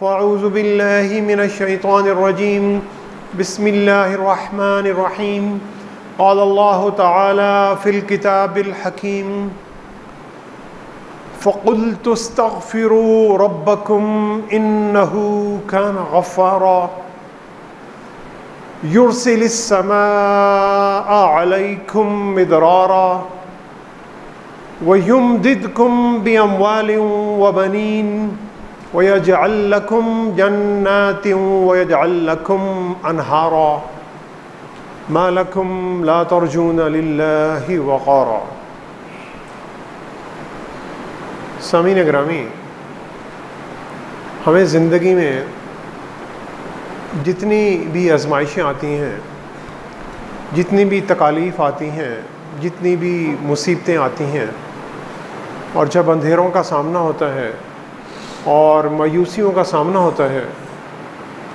فاعوذ باللہ من الشیطان الرجیم بسم اللہ الرحمن الرحیم قال اللہ تعالی فی الکتاب الحکیم فقلت استغفروا ربکم انہ کان غفارا یرسل السماء علیکم مدرارا وَيُمْدِدْكُمْ بِأَمْوَالٍ وَبَنِينَ وَيَجْعَلْ لَكُمْ جَنَّاتٍ وَيَجْعَلْ لَكُمْ أَنْهَارًا مَا لَكُمْ لَا تَرْجُونَ لِلَّهِ وَقَارًا۔ سامعین گرامی، ہمیں زندگی میں جتنی بھی آزمائشیں آتی ہیں، جتنی بھی تکالیف آتی ہیں، جتنی بھی مصیبتیں آتی ہیں، اور جب اندھیروں کا سامنا ہوتا ہے اور مایوسیوں کا سامنا ہوتا ہے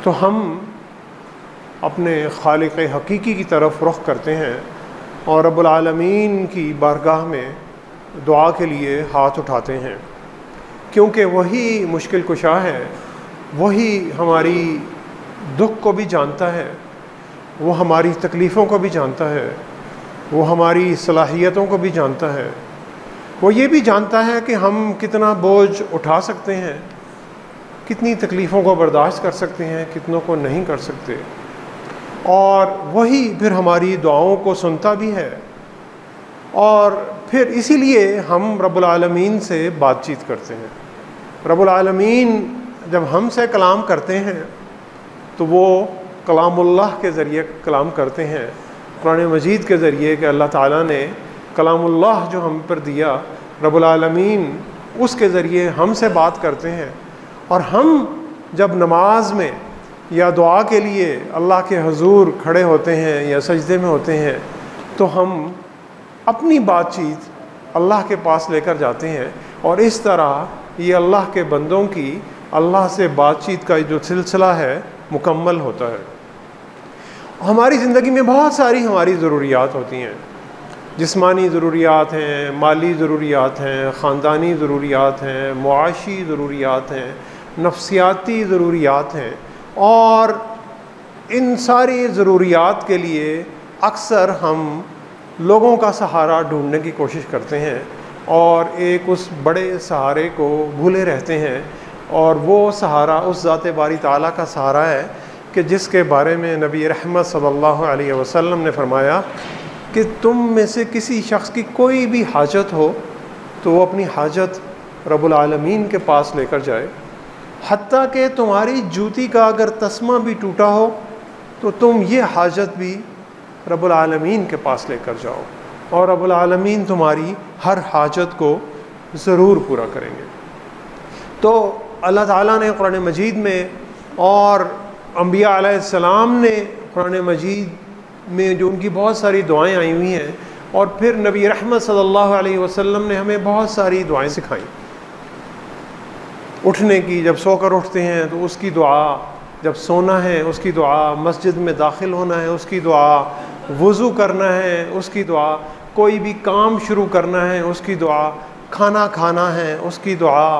تو ہم اپنے خالق حقیقی کی طرف رخ کرتے ہیں اور رب العالمین کی بارگاہ میں دعا کے لیے ہاتھ اٹھاتے ہیں، کیونکہ وہی مشکل کشا ہے، وہی ہماری دکھ کو بھی جانتا ہے، وہ ہماری تکلیفوں کو بھی جانتا ہے، وہ ہماری صلاحیتوں کو بھی جانتا ہے، وہ یہ بھی جانتا ہے کہ ہم کتنا بوجھ اٹھا سکتے ہیں، کتنی تکلیفوں کو برداشت کر سکتے ہیں، کتنوں کو نہیں کر سکتے، اور وہی پھر ہماری دعاؤں کو سنتا بھی ہے، اور پھر اسی لیے ہم رب العالمین سے بات چیت کرتے ہیں۔ رب العالمین جب ہم سے کلام کرتے ہیں تو وہ کلام اللہ کے ذریعے کلام کرتے ہیں، قرآن مجید کے ذریعے، کہ اللہ تعالیٰ نے کلام اللہ جو ہم پر دیا، رب العالمین اس کے ذریعے ہم سے بات کرتے ہیں، اور ہم جب نماز میں یا دعا کے لیے اللہ کے حضور کھڑے ہوتے ہیں یا سجدے میں ہوتے ہیں تو ہم اپنی بات چیت اللہ کے پاس لے کر جاتے ہیں، اور اس طرح یہ اللہ کے بندوں کی اللہ سے بات چیت کا جو سلسلہ ہے مکمل ہوتا ہے۔ ہماری زندگی میں بہت ساری ہماری ضروریات ہوتی ہیں، جسمانی ضروریات ہیں، مالی ضروریات ہیں، خاندانی ضروریات ہیں، معاشی ضروریات ہیں، نفسیاتی ضروریات ہیں، اور ان ساری ضروریات کے لیے اکثر ہم لوگوں کا سہارا ڈھونڈنے کی کوشش کرتے ہیں، اور ایک اس بڑے سہارے کو بھولے رہتے ہیں، اور وہ سہارا اس ذات باری تعالیٰ کا سہارا ہے کہ جس کے بارے میں نبی رحمت صلی اللہ علیہ وسلم نے فرمایا کہ تم میں سے کسی شخص کی کوئی بھی حاجت ہو تو وہ اپنی حاجت رب العالمین کے پاس لے کر جائے، حتیٰ کہ تمہاری جوتی کا اگر تسمہ بھی ٹوٹا ہو تو تم یہ حاجت بھی رب العالمین کے پاس لے کر جاؤ، اور رب العالمین تمہاری ہر حاجت کو ضرور پورا کریں گے۔ تو اللہ تعالیٰ نے قرآن مجید میں اور انبیاء علیہ السلام نے قرآن مجید میں جو ان کی بہت ساری دعائیں آئی ہوئی ہیں، اور پھر نبی رحمت صلی اللہ علیہ وسلم نے ہمیں بہت ساری دعائیں سکھائیں۔ اٹھنے کی، جب سو کر اٹھتے ہیں تو اس کی دعا، جب سونا ہے اس کی دعا، مسجد میں داخل ہونا ہے اس کی دعا، وضو کرنا ہے اس کی دعا، کوئی بھی کام شروع کرنا ہے اس کی دعا، کھانا کھانا ہے اس کی دعا،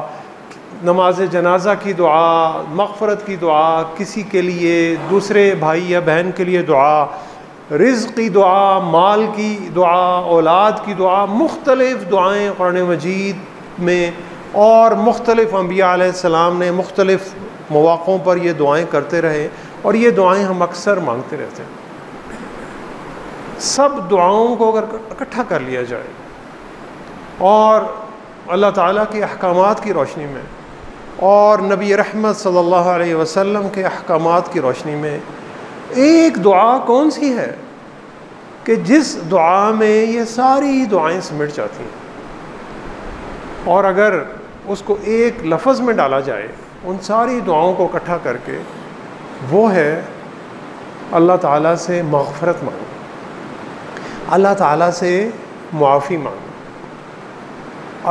نماز جنازہ کی دعا، مغفرت کی دعا، کسی کے لیے، دوسرے بھائی یا بہن کے لیے دعا، رزق کی دعا، مال کی دعا، اولاد کی دعا، مختلف دعائیں قرآن مجید میں، اور مختلف انبیاء علیہ السلام نے مختلف مواقعوں پر یہ دعائیں کرتے رہے، اور یہ دعائیں ہم اکثر مانگتے رہتے ہیں۔ سب دعاؤں کو اگر اکٹھا کر لیا جائے اور اللہ تعالیٰ کے احکامات کی روشنی میں اور نبی رحمت صلی اللہ علیہ وسلم کے احکامات کی روشنی میں، ایک دعا کون سی ہے کہ جس دعا میں یہ ساری دعائیں سمٹ جاتی ہیں، اور اگر اس کو ایک لفظ میں ڈالا جائے ان ساری دعاؤں کو اکٹھا کر کے، وہ ہے اللہ تعالیٰ سے مغفرت مانگو، اللہ تعالیٰ سے معافی مانگو،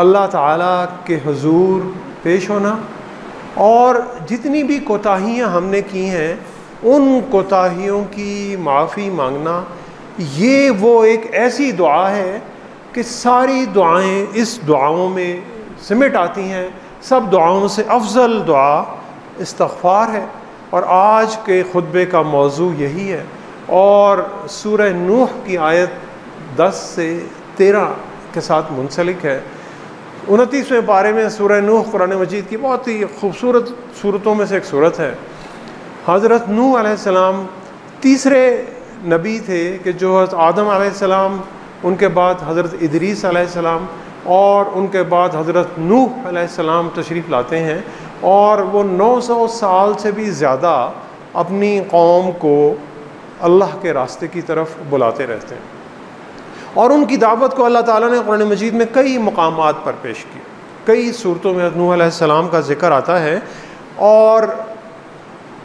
اللہ تعالیٰ کے حضور پیش ہونا، اور جتنی بھی کوتاہیاں ہم نے کی ہیں ان کوتاہیوں کی معافی مانگنا۔ یہ وہ ایک ایسی دعا ہے کہ ساری دعائیں اس دعاؤں میں سمٹ آتی ہیں۔ سب دعاؤں سے افضل دعا استغفار ہے، اور آج کے خطبے کا موضوع یہی ہے، اور سورہ نوح کی آیت 10 سے 13 کے ساتھ منسلک ہے۔ 29ویں پارے میں سورہ نوح قرآن مجید کی بہت ہی خوبصورت صورتوں میں سے ایک صورت ہے۔ حضرت نوح علیہ السلام تیسرے نبی تھے کہ جو حضرت آدم علیہ السلام، ان کے بعد حضرت ادریس علیہ السلام، اور ان کے بعد حضرت نوح علیہ السلام تشریف لاتے ہیں، اور وہ 900 سال سے بھی زیادہ اپنی قوم کو اللہ کے راستے کی طرف بلاتے رہتے ہیں، اور ان کی دعوت کو اللہ تعالیٰ نے قرآن مجید میں کئی مقامات پر پیش کیا۔ کئی صورتوں میں نوح علیہ السلام کا ذکر آتا ہے، اور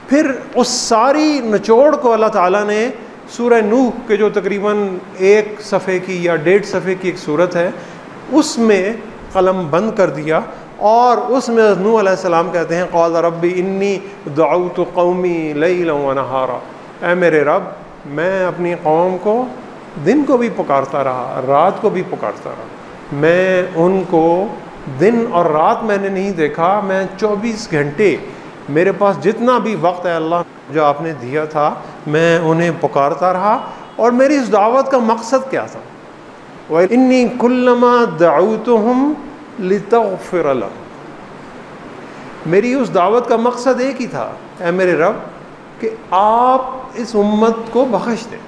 پھر اس ساری نچوڑ کو اللہ تعالیٰ نے سورہ نوح کے جو تقریباً 1 صفحے کی یا 1.5 صفحے کی ایک صورت ہے، اس میں قلم بند کر دیا، اور اس میں نوح علیہ السلام کہتے ہیں قال رب انی دعوت قومی لیلا ونہارا، اے میرے رب میں اپنی قوم کو دن کو بھی پکارتا رہا، رات کو بھی پکارتا رہا، میں ان کو دن اور رات میں نے نہیں دیکھا، میں 24 گھنٹے میرے پاس جتنا بھی وقت ہے اللہ جو آپ نے دیا تھا میں انہیں پکارتا رہا۔ اور میری اس دعوت کا مقصد کیا تھا؟ وَإِنِّي كُلَّمَا دَعَوْتُهُمْ لِتَغْفِرَ لَهُمْ، میری اس دعوت کا مقصد ایک ہی تھا، اے میرے رب کہ آپ اس امت کو بخش دیں،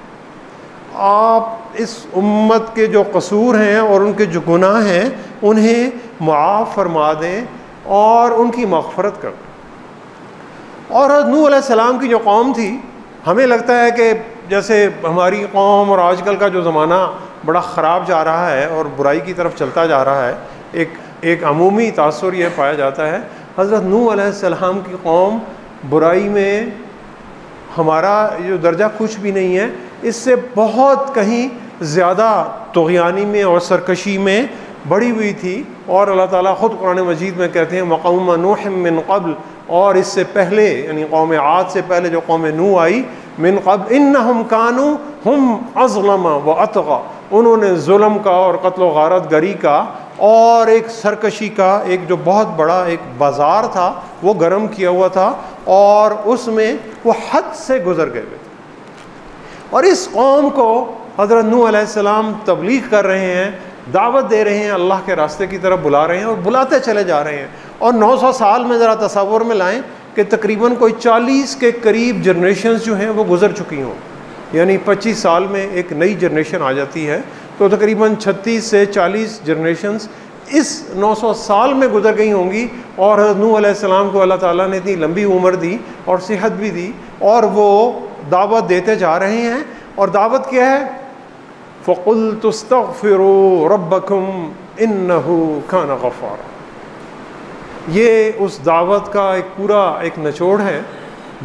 آپ اس امت کے جو قصور ہیں اور ان کے جو گناہ ہیں انہیں معاف فرما دیں اور ان کی مغفرت کر دیں۔ اور حضرت نوح علیہ السلام کی جو قوم تھی، ہمیں لگتا ہے کہ جیسے ہماری قوم اور آج کل کا جو زمانہ بڑا خراب جا رہا ہے اور برائی کی طرف چلتا جا رہا ہے، ایک عمومی تاثر یہ پایا جاتا ہے، حضرت نوح علیہ السلام کی قوم برائی میں ہمارا جو درجہ کچھ بھی نہیں ہے، اس سے بہت کہیں زیادہ طغیانی میں اور سرکشی میں بڑھی ہوئی تھی۔ اور اللہ تعالیٰ خود قرآن مجید میں کہتے ہیں وَقَوْمَ نُوحٍ مِّن قبل، اور اس سے پہلے یعنی قوم عاد سے پہلے جو قوم نوح آئی، من قبل انہم کانوا ہم اظلم واطغى، انہوں نے ظلم کا اور قتل و غارت گری کا اور ایک سرکشی کا ایک جو بہت بڑا ایک بازار تھا وہ گرم کیا ہوا تھا، اور اس میں وہ حد سے گزر گئے تھے۔ اور اس قوم کو حضرت نوح علیہ السلام تبلیغ کر رہے ہیں، دعوت دے رہے ہیں، اللہ کے راستے کی طرف بلا رہے ہیں اور بلاتے چلے جا رہے ہیں۔ اور 900 سال میں ذرا تصور میں لائیں کہ تقریباً کوئی 40 کے قریب جنریشنز جو ہیں وہ گزر چکی ہوں، یعنی 25 سال میں ایک نئی جنریشن آ جاتی ہے، تو تقریباً 36 سے 40 جنریشنز اس 900 سال میں گزر گئی ہوں گی۔ اور حضرت نوح علیہ السلام کو اللہ تعالیٰ نے اتنی لمبی عمر دی اور صحت بھی دی، اور وہ دعوت دیتے جا رہے ہیں۔ اور دعوت کیا ہے؟ فَقُلْتُ اسْتَغْفِرُوا رَبَّكُمْ إِنَّهُ كَانَ غَفَّارًا۔ یہ اس دعوت کا ایک پورا ایک نچوڑ ہے۔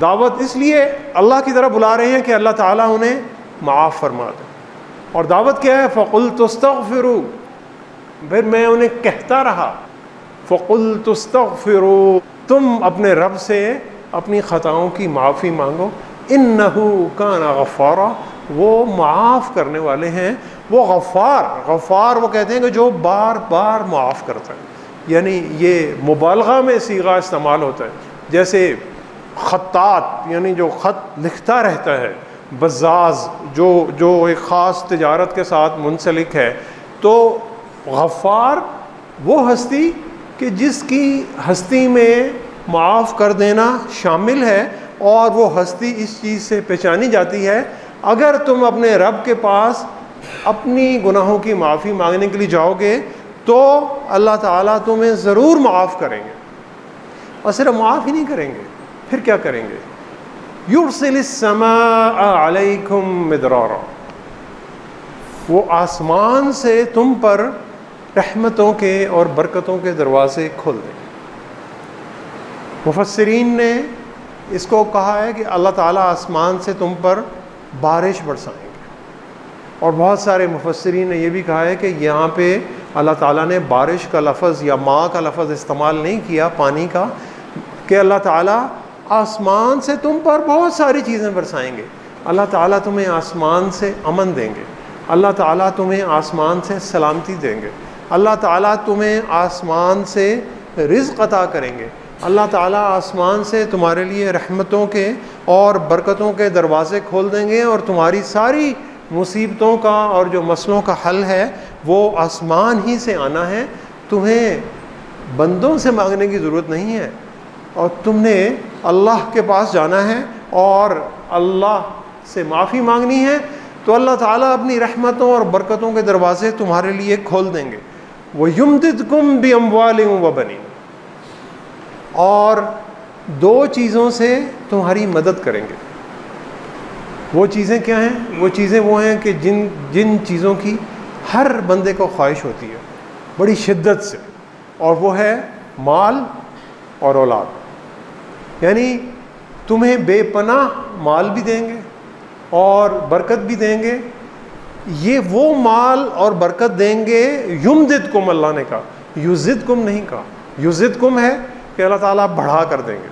دعوت اس لیے اللہ کی طرف بلا رہے ہیں کہ اللہ تعالیٰ انہیں معاف فرما دے۔ اور دعوت کیا ہے؟ فَقُلْتُ اسْتَغْفِرُوا، پھر میں انہیں کہتا رہا فَقُلْتُ اسْتَغْفِرُوا، تم اپنے رب سے اپنی خطاؤں کی معافی مانگو، إِنَّهُ كَانَ غَفَّارًا، وہ معاف کرنے والے ہیں۔ وہ غفار وہ کہتے ہیں کہ جو بار بار معاف کرتا ہے، یعنی یہ مبالغہ میں صیغہ استعمال ہوتا ہے، جیسے خطاط یعنی جو خط لکھتا رہتا ہے، بزاز جو ایک خاص تجارت کے ساتھ منسلک ہے، تو غفار وہ ہستی کہ جس کی ہستی میں معاف کر دینا شامل ہے، اور وہ ہستی اس چیز سے پہچانی جاتی ہے اگر تم اپنے رب کے پاس اپنی گناہوں کی معافی مانگنے کے لیے جاؤ گے تو اللہ تعالیٰ تمہیں ضرور معاف کریں گے۔ اور صرف معاف ہی نہیں کریں گے، پھر کیا کریں گے؟ یرسل السماء علیکم مدرارا، وہ آسمان سے تم پر رحمتوں کے اور برکتوں کے دروازے کھول دیں۔ مفسرین نے اس کو کہا ہے کہ اللہ تعالیٰ آسمان سے تم پر بارش برسائیں گے، اور بہت سارے مفسرین نے یہ بھی کہا ہے کہ یہاں پہ اللہ تعالیٰ نے بارش کا لفظ یا ماء کا لفظ استعمال نہیں کیا پانی کا، کہ اللہ تعالیٰ آسمان سے تم پر بہت ساری چیزیں برسائیں گے۔ اللہ تعالیٰ تمہیں آسمان سے امن دیں گے، اللہ تعالیٰ تمہیں آسمان سے سلامتی دیں گے، اللہ تعالیٰ تمہیں آسمان سے رزق عطا کریں گے، اللہ تعالیٰ آسمان سے تمہارے لیے رحمتوں کے اور برکتوں کے دروازے کھول دیں گے، اور تمہاری ساری مصیبتوں کا اور جو مسئلوں کا حل ہے وہ آسمان ہی سے آنا ہے، تمہیں بندوں سے مانگنے کی ضرورت نہیں ہے، اور تم نے اللہ کے پاس جانا ہے اور اللہ سے معافی مانگنی ہے، تو اللہ تعالیٰ اپنی رحمتوں اور برکتوں کے دروازے تمہارے لیے کھول دیں گے۔ وَيُمْدِدْكُمْ بِأَمْوَالٍ وَبَنِينَ، اور دو چیزوں سے تمہاری مدد کریں گے۔ وہ چیزیں کیا ہیں؟ وہ چیزیں وہ ہیں کہ جن چیزوں کی ہر بندے کو خواہش ہوتی ہے بڑی شدت سے، اور وہ ہے مال اور اولاد۔ یعنی تمہیں بے پناہ مال بھی دیں گے اور برکت بھی دیں گے۔ یہ وہ مال اور برکت دیں گے، یمددکم اللہ نے کہا، یزدکم نہیں کہا۔ یزدکم ہے کہ اللہ تعالیٰ بڑھا کر دیں گے،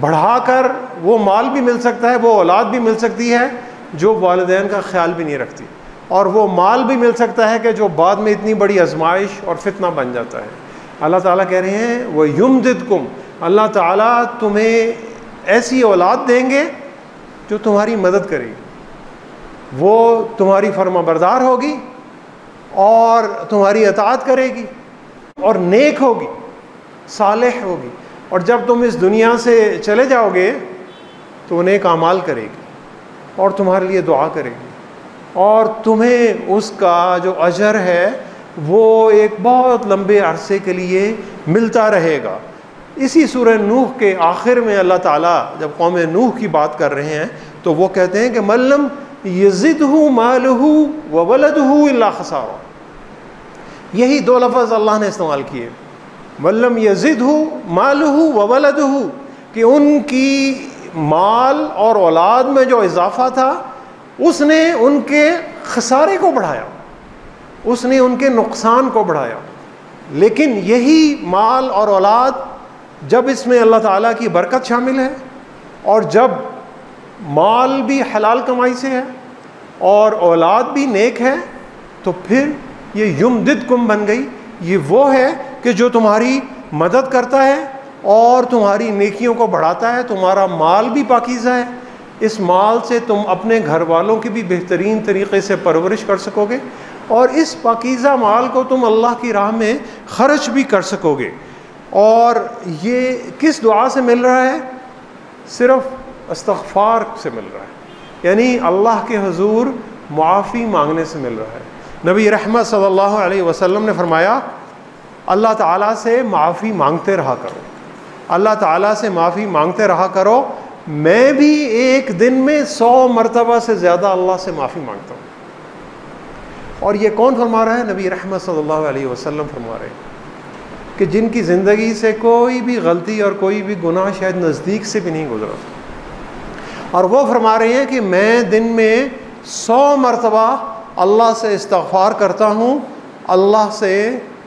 بڑھا کر وہ مال بھی مل سکتا ہے، وہ اولاد بھی مل سکتی ہے جو والدین کا خیال بھی نہیں رکھتی، اور وہ مال بھی مل سکتا ہے کہ جو بعد میں اتنی بڑی آزمائش اور فتنہ بن جاتا ہے۔ اللہ تعالیٰ کہہ رہے ہیں وہ یمددکم، اللہ تعالیٰ تمہیں ایسی اولاد دیں گے جو تمہاری مدد کرے گی، وہ تمہاری فرما بردار ہوگی اور تمہاری اطاعت کرے گی اور نیک ہوگی، صالح ہوگی، اور جب تم اس دنیا سے چلے جاؤ گے تو نیک اعمال کرے گی اور تمہارے لیے دعا کرے گی، اور تمہیں اس کا جو اجر ہے وہ ایک بہت لمبے عرصے کے لیے ملتا رہے گا۔ اسی سورہ نوح کے آخر میں اللہ تعالیٰ جب قوم نوح کی بات کر رہے ہیں تو وہ کہتے ہیں کہ مَلَّمْ يَزِدْهُ مَالُهُ وَوَلَدُهُ إِلَّا خَسَارًا، یہی دو لفظ اللہ نے استعمال کیے، مَلَّمْ يَزِدْهُ مَالُهُ وَوَلَدُهُ، کہ ان کی مال اور اولاد میں جو اضافہ تھا اس نے ان کے خسارے کو بڑھایا، اس نے ان کے نقصان کو بڑھایا۔ لیکن یہی مال اور اولاد جب اس میں اللہ تعالیٰ کی برکت شامل ہے، اور جب مال بھی حلال کمائی سے ہے اور اولاد بھی نیک ہے، تو پھر یہ یمددکم بن گئی۔ یہ وہ ہے کہ جو تمہاری مدد کرتا ہے اور تمہاری نیکیوں کو بڑھاتا ہے۔ تمہارا مال بھی پاکیزہ ہے، اس مال سے تم اپنے گھر والوں کی بھی بہترین طریقے سے پرورش کر سکو گے، اور اس پاکیزہ مال کو تم اللہ کی راہ میں خرچ بھی کر سکو گے۔ اور یہ کس دعا سے مل رہا ہے؟ صرف استغفار سے مل رہا ہے، یعنی اللہ کے حضور معافی مانگنے سے مل رہا ہے۔ نبی رحمت صلی اللہ علیہ وسلم نے فرمایا اللہ تعالیٰ سے معافی مانگتے رہا کرو، اللہ تعالیٰ سے معافی مانگتے رہا کرو، میں بھی ایک دن میں 100 مرتبہ سے زیادہ اللہ سے معافی مانگتا ہوں۔ اور یہ کون فرما رہا ہے؟ نبی رحمت صلی اللہ علیہ وسلم فرما رہے ہیں کہ جن کی زندگی سے کوئی بھی غلطی اور کوئی بھی گناہ شاید نزدیک سے بھی نہیں گزرا، اور وہ فرما رہے ہیں کہ میں دن میں 100 مرتبہ اللہ سے استغفار کرتا ہوں، اللہ سے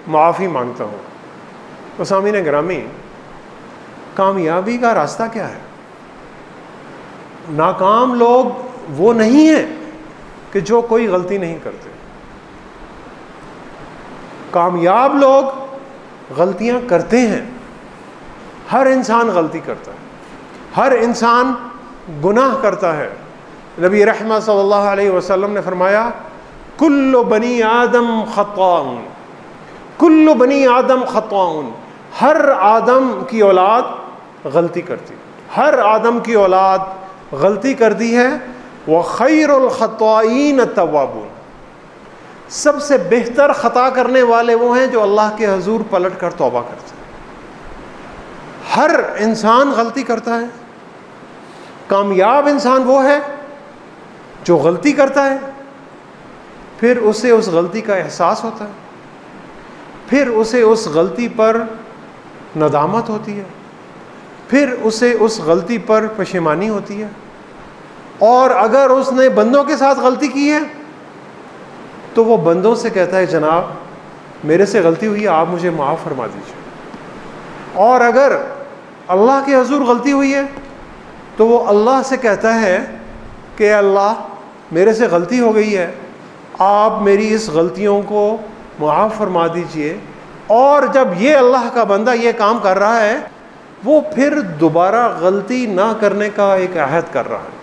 معافی مانگتا ہوں۔ تو سامعین گرامی، کامیابی کا راستہ کیا ہے؟ ناکام لوگ وہ نہیں ہیں کہ جو کوئی غلطی نہیں کرتے، کامیاب لوگ غلطیاں کرتے ہیں۔ ہر انسان غلطی کرتا ہے، ہر انسان گناہ کرتا ہے۔ نبی رحمت صلی اللہ علیہ وسلم نے فرمایا کل بنی آدم خطاؤن، کل بنی آدم خطاؤن، ہر آدم کی اولاد غلطی کرتی، ہر آدم کی اولاد غلطی کرتی ہے۔ وخیر الخطائین التوابون، سب سے بہتر خطا کرنے والے وہ ہیں جو اللہ کے حضور پلٹ کر توبہ کرتے ہیں۔ ہر انسان غلطی کرتا ہے، کامیاب انسان وہ ہے جو غلطی کرتا ہے، پھر اسے اس غلطی کا احساس ہوتا ہے، پھر اسے اس غلطی پر ندامت ہوتی ہے، پھر اسے اس غلطی پر پشیمانی ہوتی ہے، اور اگر اس نے بندوں کے ساتھ غلطی کی ہے تو وہ بندوں سے کہتا ہے جناب میرے سے غلطی ہوئی ہے، آپ مجھے معاف فرما دیجیے، اور اگر اللہ کے حضور غلطی ہوئی ہے تو وہ اللہ سے کہتا ہے کہ اللہ میرے سے غلطی ہو گئی ہے، آپ میری اس غلطیوں کو معاف فرما دیجئے، اور جب یہ اللہ کا بندہ یہ کام کر رہا ہے وہ پھر دوبارہ غلطی نہ کرنے کا ایک عہد کر رہا ہے.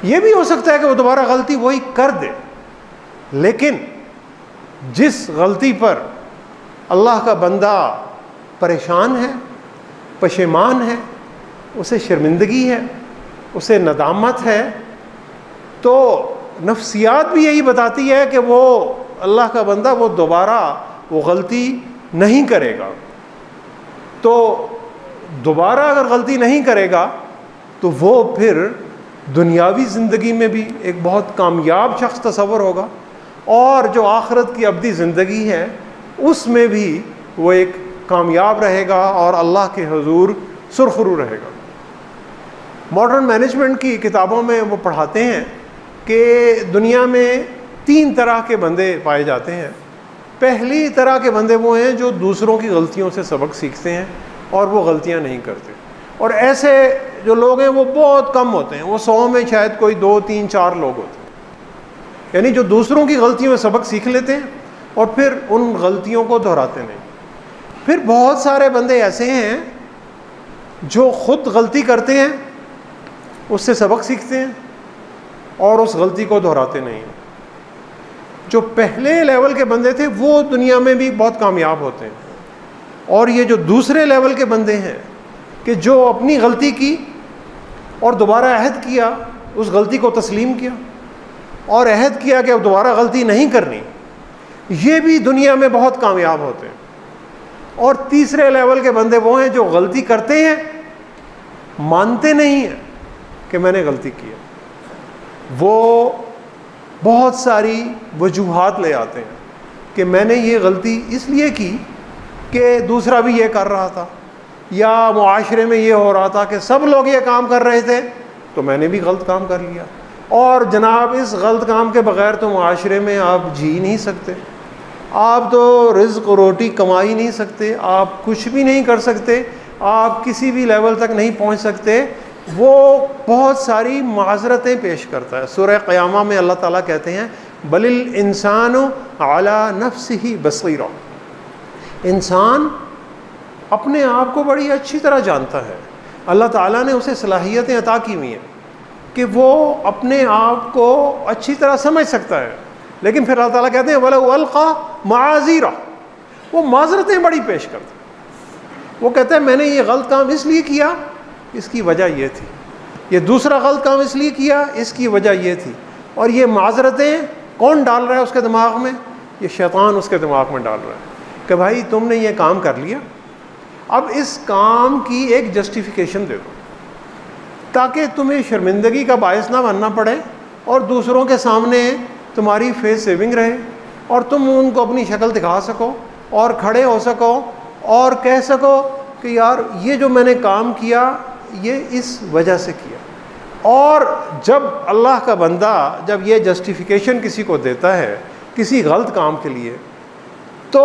یہ بھی ہو سکتا ہے کہ وہ دوبارہ غلطی وہی کر دے، لیکن جس غلطی پر اللہ کا بندہ پریشان ہے، پشیمان ہے، اسے شرمندگی ہے، اسے ندامت ہے، تو نفسیات بھی یہی بتاتی ہے کہ وہ اللہ کا بندہ وہ دوبارہ وہ غلطی نہیں کرے گا. تو دوبارہ اگر غلطی نہیں کرے گا تو وہ پھر دنیاوی زندگی میں بھی ایک بہت کامیاب شخص تصور ہوگا، اور جو آخرت کی ابدی زندگی ہے اس میں بھی وہ ایک کامیاب رہے گا اور اللہ کے حضور سرخرو رہے گا. ماڈرن مینجمنٹ کی کتابوں میں وہ پڑھاتے ہیں کہ دنیا میں 3 طرح کے بندے پائے جاتے ہیں. پہلی طرح کے بندے وہ ہیں جو دوسروں کی غلطیوں سے سبق سیکھتے ہیں اور وہ غلطیاں نہیں کرتے، اور ایسے جو لوگ ہیں وہ بہت کم ہوتے ہیں، وہ 100 میں شاید کوئی 2 3 4 لوگ ہوتے ہیں. یعنی جو دوسروں کی غلطیوں میں سبق سیکھ لیتے ہیں اور پھر ان غلطیوں کو دہراتے نہیں. پھر بہت سارے بندے ایسے ہیں جو خود غلطی کرتے ہیں، اس سے سبق سیکھتے ہیں اور اس غلطی کو دہراتے نہیں ہیں. جو پہلے لیول کے بندے تھے وہ دنیا میں بھی بہت کامیاب ہوتے ہیں، اور یہ جو دوسرے لیول کے بندے ہیں کہ جو اپنی غلطی کی اور دوبارہ عہد کیا، اس غلطی کو تسلیم کیا اور عہد کیا کہ اب دوبارہ غلطی نہیں کرنی، یہ بھی دنیا میں بہت کامیاب ہوتے ہیں. اور تیسرے لیول کے بندے وہ ہیں جو غلطی کرتے ہیں، مانتے نہیں ہیں کہ میں نے غلطی کی ہے، وہ بہت ساری وجوہات لے آتے ہیں کہ میں نے یہ غلطی اس لیے کی کہ دوسرا بھی یہ کر رہا تھا، یا معاشرے میں یہ ہو رہا تھا کہ سب لوگ یہ کام کر رہے تھے تو میں نے بھی غلط کام کر لیا. اور جناب اس غلط کام کے بغیر تو معاشرے میں آپ جی نہیں سکتے، آپ تو رزق روٹی کما ہی نہیں سکتے، آپ کچھ بھی نہیں کر سکتے، آپ کسی بھی لیول تک نہیں پہنچ سکتے. وہ بہت ساری معذرتیں پیش کرتا ہے. سورہ قیامہ میں اللہ تعالیٰ کہتے ہیں بل الانسان علی نفسہ بصیرہ، انسان اپنے آپ کو بڑی اچھی طرح جانتا ہے. اللہ تعالیٰ نے اسے صلاحیتیں عطا کی ہوئی ہیں کہ وہ اپنے آپ کو اچھی طرح سمجھ سکتا ہے، لیکن پھر اللہ تعالیٰ کہتے ہیں وَلَوْ أَلْقَى مَعَاذِيرَ، وہ معذرتیں بڑی پیش کرتا ہے. وہ کہتا ہے میں نے یہ غلط کام اس لیے کیا، اس کی وجہ یہ تھی، یہ دوسرا غلط کام اس لیے کیا، اس کی وجہ یہ تھی. اور یہ معذرتیں کون ڈال رہا ہے اس کے دماغ میں؟ یہ شیطان اس کے دماغ میں ڈال رہا ہے کہ بھائی تم نے یہ کام کر لیا، اب اس کام کی ایک جسٹیفیکیشن دے دو تاکہ تمہیں شرمندگی کا باعث نہ بننا پڑے اور دوسروں کے سامنے تمہاری فیس سیونگ رہے اور تم ان کو اپنی شکل دکھا سکو اور کھڑے ہو سکو اور کہہ سکو کہ یار یہ جو میں نے کام کیا یہ اس وجہ سے کیا. اور جب اللہ کا بندہ جب یہ جسٹیفیکیشن کسی کو دیتا ہے کسی غلط کام کے لیے تو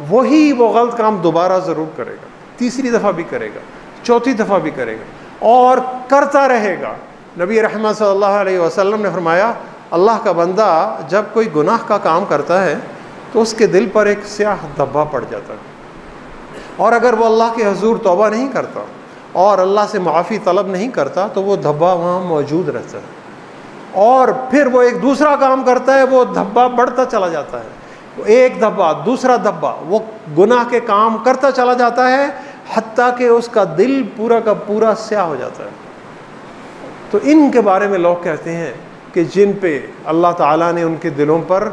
وہی وہ غلط کام دوبارہ ضرور کرے گا، تیسری دفعہ بھی کرے گا، چوتھی دفعہ بھی کرے گا اور کرتا رہے گا. نبی رحمت صلی اللہ علیہ وسلم نے فرمایا اللہ کا بندہ جب کوئی گناہ کا کام کرتا ہے تو اس کے دل پر ایک سیاہ دھبا پڑ جاتا ہے، اور اگر وہ اللہ کے حضور توبہ نہیں کرتا اور اللہ سے معافی طلب نہیں کرتا تو وہ دھبا وہاں موجود رہتا ہے، اور پھر وہ ایک دوسرا کام کرتا ہے، وہ دھبا بڑھتا چلا جاتا ہے، ایک دھبا دوسرا دھبا، وہ گناہ کے کام کرتا چلا جاتا ہے حتیٰ کہ اس کا دل پورا کا پورا سیاہ ہو جاتا ہے. تو ان کے بارے میں لوگ کہتے ہیں کہ جن پہ اللہ تعالیٰ نے ان کے دلوں پر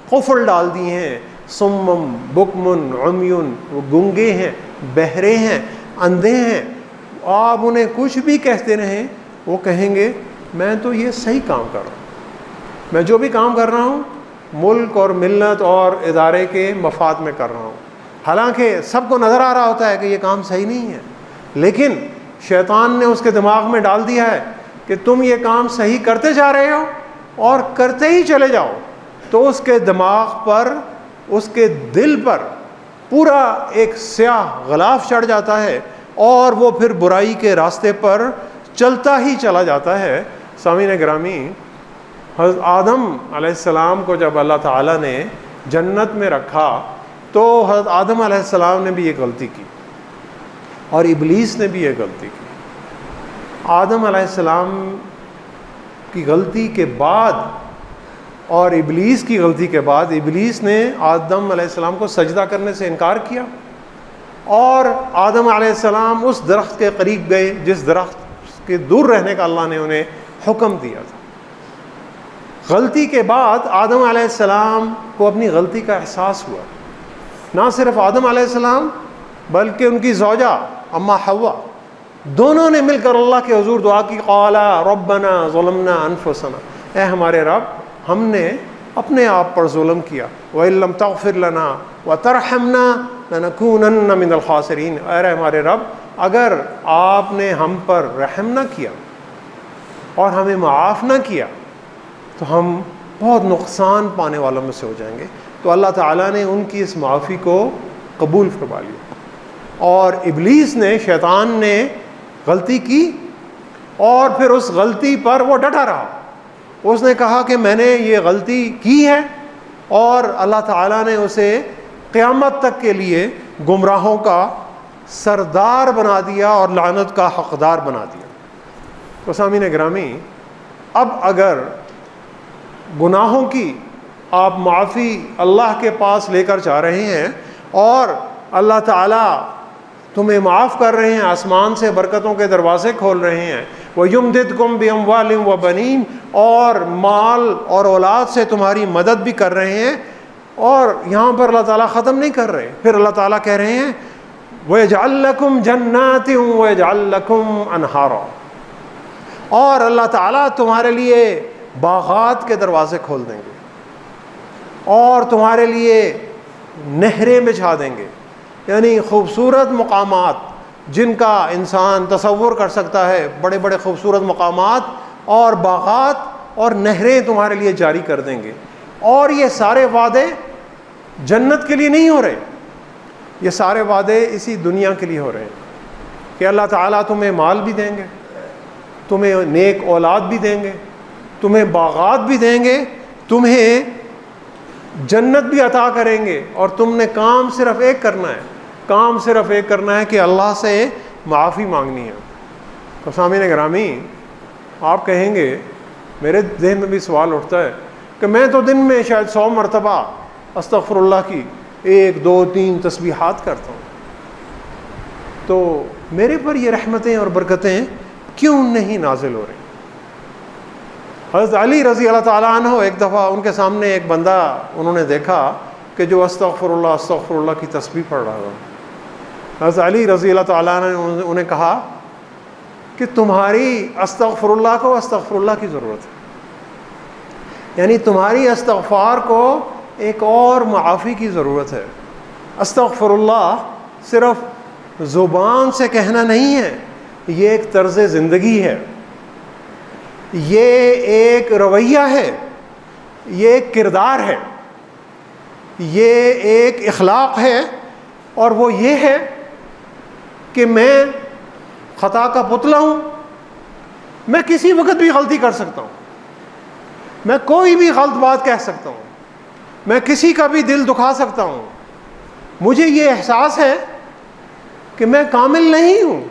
قفل ڈال دیے ہیں، سمم بکمن عمیون، وہ گنگے ہیں، بہرے ہیں، اندھے ہیں، آپ انہیں کچھ بھی کہتے رہیں وہ کہیں گے میں تو یہ صحیح کام کر رہا ہوں، میں جو بھی کام کر رہا ہوں ملک اور ملت اور ادارے کے مفاد میں کر رہا ہوں. حالانکہ سب کو نظر آ رہا ہوتا ہے کہ یہ کام صحیح نہیں ہے، لیکن شیطان نے اس کے دماغ میں ڈال دیا ہے کہ تم یہ کام صحیح کرتے جا رہے ہو اور کرتے ہی چلے جاؤ. تو اس کے دماغ پر، اس کے دل پر پورا ایک سیاہ غلاف چڑھ جاتا ہے اور وہ پھر برائی کے راستے پر چلتا ہی چلا جاتا ہے. سامعین گرامی، حضرت آدم علیہ السلام کو جب اللہ تعالیٰ نے جنت میں رکھا تو حضرت آدم علیہ السلام نے بھی یہ غلطی کی اور ابلیس نے بھی یہ غلطی کی۔ آدم علیہ السلام کی غلطی کے بعد اور ابلیس کی غلطی کے بعد ابلیس نے آدم علیہ السلام کو سجدہ کرنے سے انکار کیا، اور آدم علیہ السلام اس درخت کے قریب گئے جس درخت کے دور رہنے کا اللہ نے انہیں حکم دیا تھا۔ غلطی کے بعد آدم علیہ السلام کو اپنی غلطی کا احساس ہوا۔ نہ صرف آدم علیہ السلام بلکہ ان کی زوجہ اماں حوا، دونوں نے مل کر اللہ کے حضور دعا کی، قالا ربنا ظلمنا انفسنا، اے ہمارے رب ہم نے اپنے آپ پر ظلم کیا، وَإِن لَّمْ تَغْفِرْ لَنَا وَتَرْحَمْنَا لَنَكُونَنَّ مِنَ الْخَاسِرِينَ، اے ہمارے رب اگر آپ نے ہم پر رحم نہ کیا اور ہمیں معاف نہ کیا تو ہم بہت نقصان پانے والوں میں سے ہو جائیں گے۔ تو اللہ تعالیٰ نے ان کی اس معافی کو قبول فرما لیا، اور ابلیس نے، شیطان نے غلطی کی اور پھر اس غلطی پر وہ ڈٹا رہا۔ اس نے کہا کہ میں نے یہ غلطی کی ہے، اور اللہ تعالیٰ نے اسے قیامت تک کے لیے گمراہوں کا سردار بنا دیا اور لعنت کا حقدار بنا دیا۔ تو سامعین گرامی، اب اگر گناہوں کی آپ معافی اللہ کے پاس لے کر جا رہے ہیں اور اللہ تعالیٰ تمہیں معاف کر رہے ہیں، آسمان سے برکتوں کے دروازے کھول رہے ہیں، وَيُمْدِدْكُمْ بِأَمْوَالٍ وَبَنِينَ، اور مال اور اولاد سے تمہاری مدد بھی کر رہے ہیں، اور یہاں پر اللہ تعالیٰ ختم نہیں کر رہے، پھر اللہ تعالیٰ کہہ رہے ہیں وَيَجْعَلْ لَكُمْ جَنَّاتٍ وَيَجْعَلْ لَكُمْ أَنْهَارًا، اور اللہ تعالیٰ تمہارے لیے باغات کے دروازے کھول دیں گے اور تمہارے لیے نہریں بچھا دیں گے، یعنی خوبصورت مقامات جن کا انسان تصور کر سکتا ہے، بڑے بڑے خوبصورت مقامات اور باغات اور نہریں تمہارے لیے جاری کر دیں گے۔ اور یہ سارے وعدے جنت کے لیے نہیں ہو رہے، یہ سارے وعدے اسی دنیا کے لیے ہو رہے ہیں کہ اللہ تعالیٰ تمہیں مال بھی دیں گے، تمہیں نیک اولاد بھی دیں گے، تمہیں باغات بھی دیں گے، تمہیں جنت بھی عطا کریں گے، اور تم نے کام صرف ایک کرنا ہے، کام صرف ایک کرنا ہے کہ اللہ سے معافی مانگنی ہے۔ تو سامعین گرامی، آپ کہیں گے، میرے ذہن میں بھی سوال اٹھتا ہے کہ میں تو دن میں شاید 100 مرتبہ استغفر اللہ کی 1 2 3 تسبیحات کرتا ہوں، تو میرے پر یہ رحمتیں اور برکتیں کیوں نہیں نازل ہو رہی؟ حضرت علی رضی اللہ تعالیٰ عنہ ایک دفعہ ان کے سامنے ایک بندہ انہوں نے دیکھا کہ جو استغفر اللہ کی تسبیح پڑھ رہا تھا۔ حضرت علی رضی اللہ تعالیٰ عنہ نے انہیں کہا کہ تمہاری استغفر اللہ کو استغفر اللہ کی ضرورت ہے، یعنی تمہاری استغفار کو ایک اور معافی کی ضرورت ہے۔ استغفر اللہ صرف زبان سے کہنا نہیں ہے، یہ ایک طرز زندگی ہے، یہ ایک رویہ ہے، یہ ایک کردار ہے، یہ ایک اخلاق ہے، اور وہ یہ ہے کہ میں خطا کا پتلا ہوں، میں کسی وقت بھی غلطی کر سکتا ہوں، میں کوئی بھی غلط بات کہہ سکتا ہوں، میں کسی کا بھی دل دکھا سکتا ہوں، مجھے یہ احساس ہے کہ میں کامل نہیں ہوں،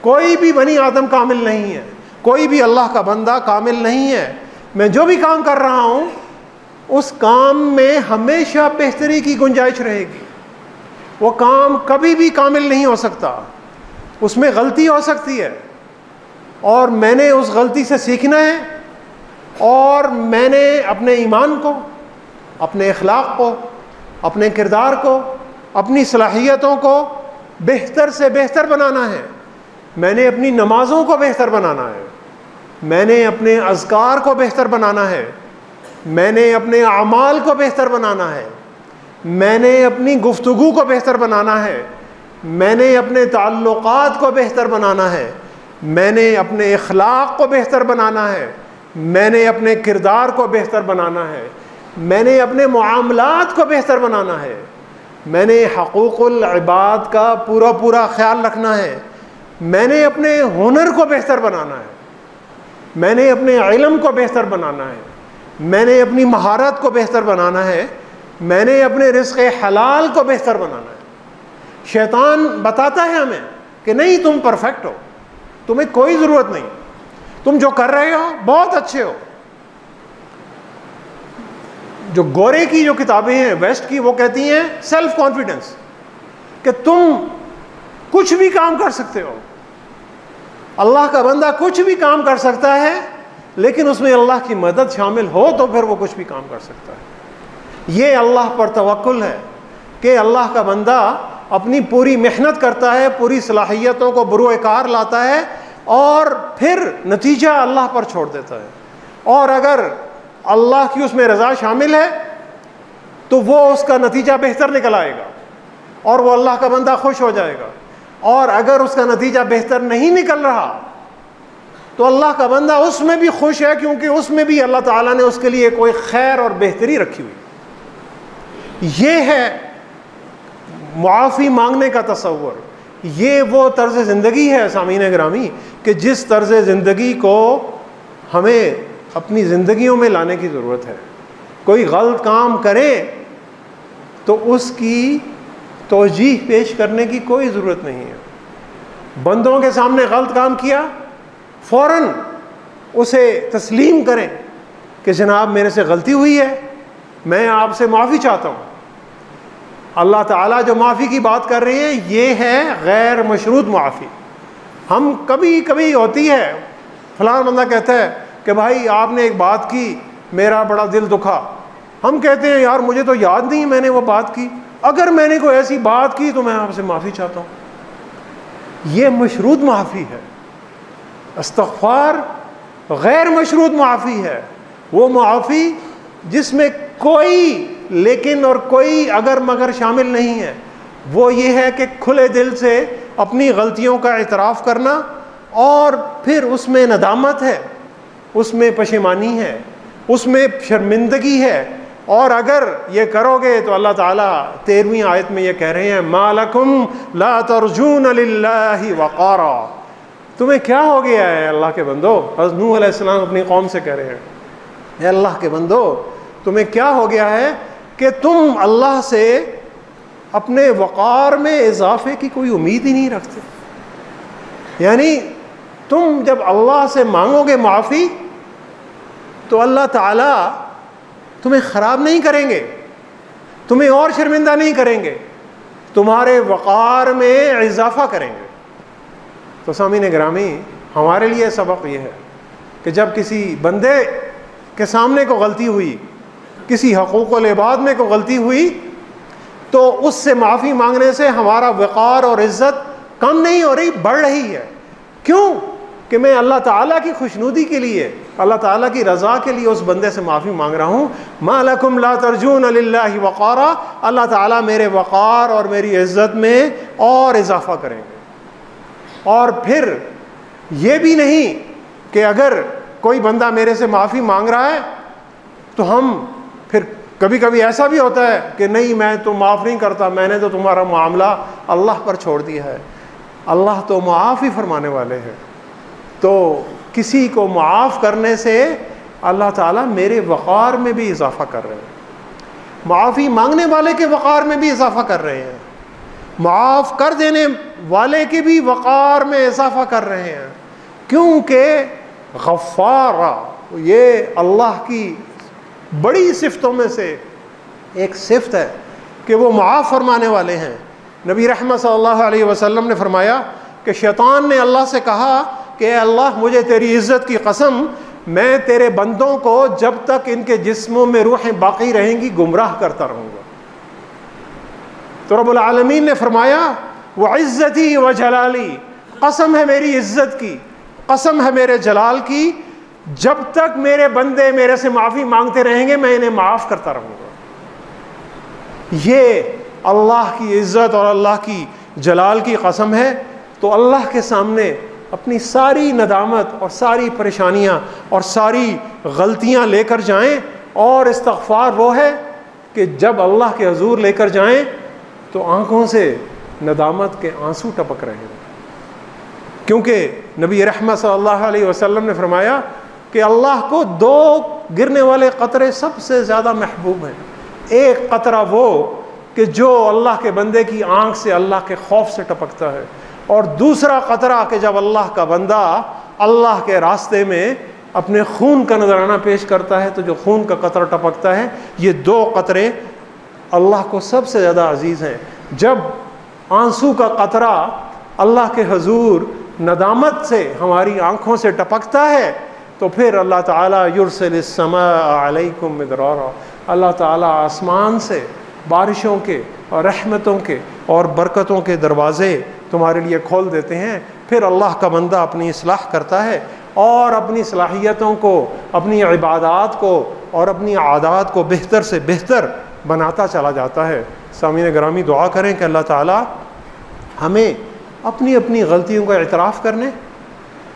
کوئی بھی بنی آدم کامل نہیں ہے، کوئی بھی اللہ کا بندہ کامل نہیں ہے، میں جو بھی کام کر رہا ہوں اس کام میں ہمیشہ بہتری کی گنجائش رہے گی، وہ کام کبھی بھی کامل نہیں ہو سکتا، اس میں غلطی ہو سکتی ہے، اور میں نے اس غلطی سے سیکھنا ہے، اور میں نے اپنے ایمان کو، اپنے اخلاق کو، اپنے کردار کو، اپنی صلاحیتوں کو بہتر سے بہتر بنانا ہے، میں نے اپنی نمازوں کو بہتر بنانا ہے، میں نے اپنے اذکار کو بہتر بنانا ہے، میں نے اپنے اعمال کو بہتر بنانا ہے، میں نے اپنی گفتگو کو بہتر بنانا ہے، میں نے اپنے تعلقات کو بہتر بنانا ہے، میں نے اپنے اخلاق کو بہتر بنانا ہے، میں نے اپنے کردار کو بہتر بنانا ہے، میں نے اپنے معاملات کو بہتر بنانا ہے، میں نے حقوق العباد کا پورا خیال رکھنا ہے، میں نے اپنے ہنر کو بہتر بنانا ہے، میں نے اپنے علم کو بہتر بنانا ہے، میں نے اپنی مہارت کو بہتر بنانا ہے، میں نے اپنے رزق حلال کو بہتر بنانا ہے۔ شیطان بتاتا ہے ہمیں کہ نہیں تم پرفیکٹ ہو، تمہیں کوئی ضرورت نہیں، تم جو کر رہے ہو بہت اچھے ہو۔ جو گورے کی جو کتابیں ہیں ویسٹ کی، وہ کہتی ہیں سیلف کانفیڈنس، کہ تم کچھ بھی کام کر سکتے ہو، اللہ کا بندہ کچھ بھی کام کر سکتا ہے، لیکن اس میں اللہ کی مدد شامل ہو تو پھر وہ کچھ بھی کام کر سکتا ہے۔ یہ اللہ پر توکل ہے کہ اللہ کا بندہ اپنی پوری محنت کرتا ہے، پوری صلاحیتوں کو بروئے کار لاتا ہے اور پھر نتیجہ اللہ پر چھوڑ دیتا ہے، اور اگر اللہ کی اس میں رضا شامل ہے تو وہ اس کا نتیجہ بہتر نکل آئے گا اور وہ اللہ کا بندہ خوش ہو جائے گا، اور اگر اس کا نتیجہ بہتر نہیں نکل رہا تو اللہ کا بندہ اس میں بھی خوش ہے، کیونکہ اس میں بھی اللہ تعالیٰ نے اس کے لیے کوئی خیر اور بہتری رکھی ہوئی۔ یہ ہے معافی مانگنے کا تصور، یہ وہ طرز زندگی ہے سامعین گرامی کہ جس طرز زندگی کو ہمیں اپنی زندگیوں میں لانے کی ضرورت ہے۔ کوئی غلط کام کرے تو اس کی توجیح پیش کرنے کی کوئی ضرورت نہیں ہے۔ بندوں کے سامنے غلط کام کیا، فوراً اسے تسلیم کریں کہ جناب میرے سے غلطی ہوئی ہے، میں آپ سے معافی چاہتا ہوں۔ اللہ تعالیٰ جو معافی کی بات کر رہے ہیں یہ ہے غیر مشروط معافی۔ ہم کبھی کبھی ہوتی ہے، فلاں بندہ کہتا ہے کہ بھائی آپ نے ایک بات کی، میرا بڑا دل دکھا، ہم کہتے ہیں یار مجھے تو یاد نہیں میں نے وہ بات کی، اگر میں نے کوئی ایسی بات کی تو میں آپ سے معافی چاہتا ہوں۔ یہ مشروط معافی ہے۔ استغفار غیر مشروط معافی ہے، وہ معافی جس میں کوئی لیکن اور کوئی اگر مگر شامل نہیں ہے۔ وہ یہ ہے کہ کھلے دل سے اپنی غلطیوں کا اعتراف کرنا، اور پھر اس میں ندامت ہے، اس میں پشیمانی ہے، اس میں شرمندگی ہے، اور اگر یہ کرو گے تو اللہ تعالیٰ 13ویں آیت میں یہ کہہ رہے ہیں مَا لَكُمْ لَا تَرْجُونَ لِلَّهِ وَقَارًا، تمہیں کیا ہو گیا ہے اللہ کے بندو؟ حضرت نوح علیہ السلام اپنی قوم سے کہہ رہے ہیں اے اللہ کے بندو تمہیں کیا ہو گیا ہے کہ تم اللہ سے اپنے وقار میں اضافے کی کوئی امید ہی نہیں رکھتے۔ یعنی تم جب اللہ سے مانگو گے معافی تو اللہ تعالیٰ تمہیں خراب نہیں کریں گے، تمہیں اور شرمندہ نہیں کریں گے، تمہارے وقار میں اضافہ کریں گے۔ تو سامعین گرامی ہمارے لیے سبق یہ ہے کہ جب کسی بندے کے سامنے کو غلطی ہوئی، کسی حقوق العباد میں کو غلطی ہوئی، تو اس سے معافی مانگنے سے ہمارا وقار اور عزت کم نہیں ہو رہی، بڑھ رہی ہے۔ کیوں؟ کہ میں اللہ تعالیٰ کی خوشنودی کے لیے، اللہ تعالیٰ کی رضا کے لیے اس بندے سے معافی مانگ رہا ہوں۔ مَا لَكُمْ لَا تَرْجُونَ لِلَّهِ وَقَارًا، اللہ تعالیٰ میرے وقار اور میری عزت میں اور اضافہ کریں گے۔ اور پھر یہ بھی نہیں کہ اگر کوئی بندہ میرے سے معافی مانگ رہا ہے تو ہم پھر کبھی کبھی ایسا بھی ہوتا ہے کہ نہیں میں تو معاف نہیں کرتا، میں نے تو تمہارا معاملہ اللہ پر چھوڑ دیا ہے۔ اللہ تو معاف ہی فرمانے والے ہیں، تو کسی کو معاف کرنے سے اللہ تعالیٰ میرے وقار میں بھی اضافہ کر رہے ہیں، معافی مانگنے والے کے وقار میں بھی اضافہ کر رہے ہیں، معاف کر دینے والے کے بھی وقار میں اضافہ کر رہے ہیں، کیونکہ غفار یہ اللہ کی بڑی صفتوں میں سے ایک صفت ہے کہ وہ معاف فرمانے والے ہیں۔ نبی رحمت صلی اللہ علیہ وسلم نے فرمایا کہ شیطان نے اللہ سے کہا کہ اے اللہ مجھے تیری عزت کی قسم، میں تیرے بندوں کو جب تک ان کے جسموں میں روحیں باقی رہیں گی گمراہ کرتا رہوں گا۔ تو رب العالمین نے فرمایا وعزتی وجلالی، قسم ہے میری عزت کی، قسم ہے میرے جلال کی، جب تک میرے بندے میرے سے معافی مانگتے رہیں گے میں انہیں معاف کرتا رہوں گا۔ یہ اللہ کی عزت اور اللہ کی جلال کی قسم ہے۔ تو اللہ کے سامنے اپنی ساری ندامت اور ساری پریشانیاں اور ساری غلطیاں لے کر جائیں، اور استغفار وہ ہے کہ جب اللہ کے حضور لے کر جائیں تو آنکھوں سے ندامت کے آنسو ٹپک رہے ہیں، کیونکہ نبی رحمت صلی اللہ علیہ وسلم نے فرمایا کہ اللہ کو 2 گرنے والے قطرے سب سے زیادہ محبوب ہیں۔ ایک قطرہ وہ کہ جو اللہ کے بندے کی آنکھ سے اللہ کے خوف سے ٹپکتا ہے، اور دوسرا قطرہ کہ جب اللہ کا بندہ اللہ کے راستے میں اپنے خون کا نذرانہ پیش کرتا ہے تو جو خون کا قطرہ ٹپکتا ہے، یہ دو قطرے اللہ کو سب سے زیادہ عزیز ہیں۔ جب آنسو کا قطرہ اللہ کے حضور ندامت سے ہماری آنکھوں سے ٹپکتا ہے تو پھر اللہ تعالیٰ یرسل السماء علیکم مدرارا، اللہ تعالیٰ آسمان سے بارشوں کے اور رحمتوں کے اور برکتوں کے دروازے تمہارے لیے کھول دیتے ہیں۔ پھر اللہ کا بندہ اپنی اصلاح کرتا ہے اور اپنی صلاحیتوں کو، اپنی عبادات کو اور اپنی عادات کو بہتر سے بہتر بناتا چلا جاتا ہے۔ سامعین گرامی، دعا کریں کہ اللہ تعالیٰ ہمیں اپنی اپنی غلطیوں کا اعتراف کرنے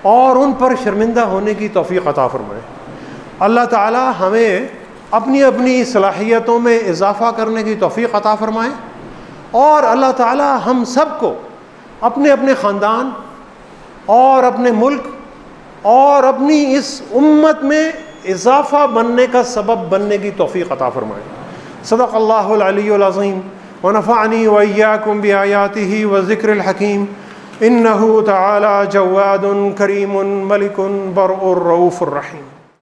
اور ان پر شرمندہ ہونے کی توفیق عطا فرمائے۔ اللہ تعالیٰ ہمیں اپنی اپنی صلاحیتوں میں اضافہ کرنے کی توفیق عطا فرمائے، اور اللہ تعالیٰ ہم سب کو اپنے اپنے خاندان اور اپنے ملک اور اپنی اس امت میں اضافہ بننے کا سبب بننے کی توفیق عطا فرمائے۔ صدق اللہ العلی العظیم ونفعنی وإیاکم بآیاتہ وذکر الحکیم، انہ تعالی جواد کریم ملک برء رؤوف الرحیم۔